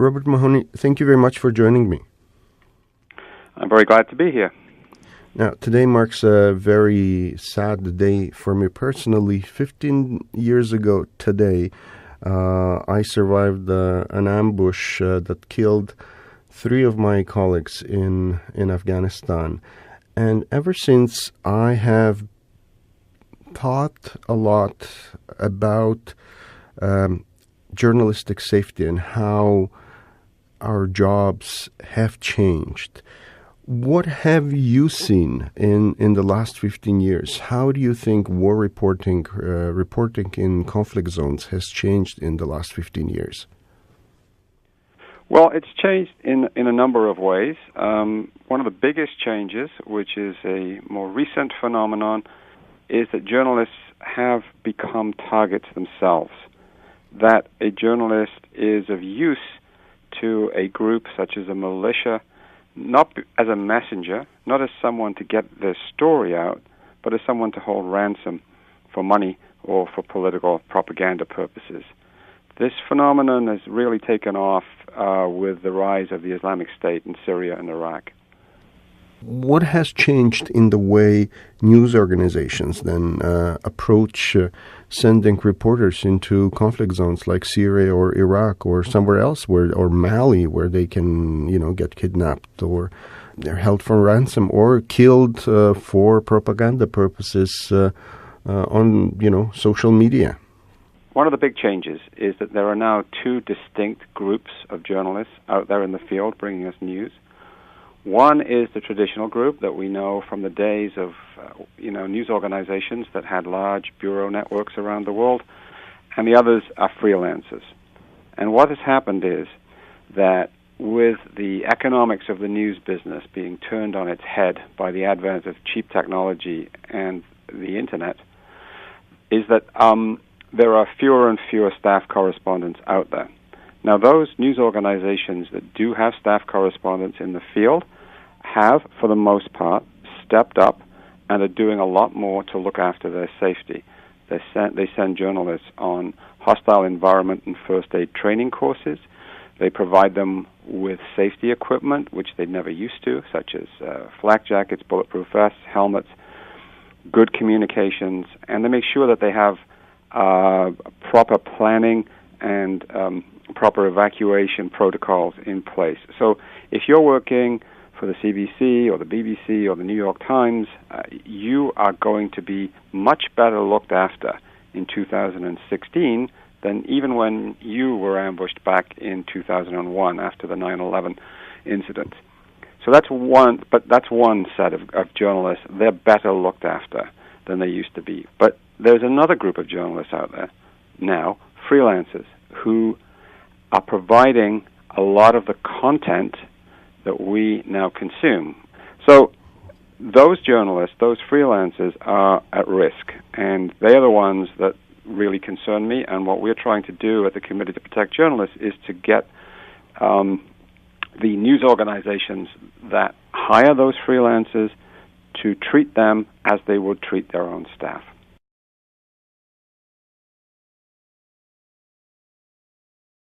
Robert Mahoney, thank you very much for joining me. I'm very glad to be here. Now, today marks a very sad day for me personally. 15 years ago today, I survived an ambush that killed 3 of my colleagues in Afghanistan. And ever since, I have thought a lot about journalistic safety and how our jobs have changed. What have you seen in the last 15 years? How do you think war reporting in conflict zones has changed in the last 15 years? Well, it's changed in a number of ways. One of the biggest changes, which is a more recent phenomenon, is that journalists have become targets themselves. That a journalist is of use to a group such as a militia, not as a messenger, not as someone to get their story out, but as someone to hold ransom for money or for political propaganda purposes. This phenomenon has really taken off with the rise of the Islamic State in Syria and Iraq. What has changed in the way news organizations then approach sending reporters into conflict zones like Syria or Iraq or somewhere else, or Mali, where they can, get kidnapped or they're held for ransom or killed for propaganda purposes on, social media? One of the big changes is that there are now 2 distinct groups of journalists out there in the field bringing us news. One is the traditional group that we know from the days of, news organizations that had large bureau networks around the world, and the others are freelancers. And what has happened is that with the economics of the news business being turned on its head by the advent of cheap technology and the Internet, is that there are fewer and fewer staff correspondents out there. Now, those news organizations that do have staff correspondents in the field have, for the most part, stepped up and are doing a lot more to look after their safety. They send journalists on hostile environment and first aid training courses. They provide them with safety equipment, which they never used to, such as flak jackets, bulletproof vests, helmets, good communications, and they make sure that they have proper planning and proper evacuation protocols in place. So if you're working for the CBC or the BBC or the New York Times, you are going to be much better looked after in 2016 than even when you were ambushed back in 2001 after the 9/11 incident. So that's one set of journalists. They're better looked after than they used to be. But there's another group of journalists out there now, freelancers, who are providing a lot of the content that we now consume. So those journalists, those freelancers, are at risk, and they are the ones that really concern me. And what we're trying to do at the Committee to Protect Journalists is to get the news organizations that hire those freelancers to treat them as they would treat their own staff.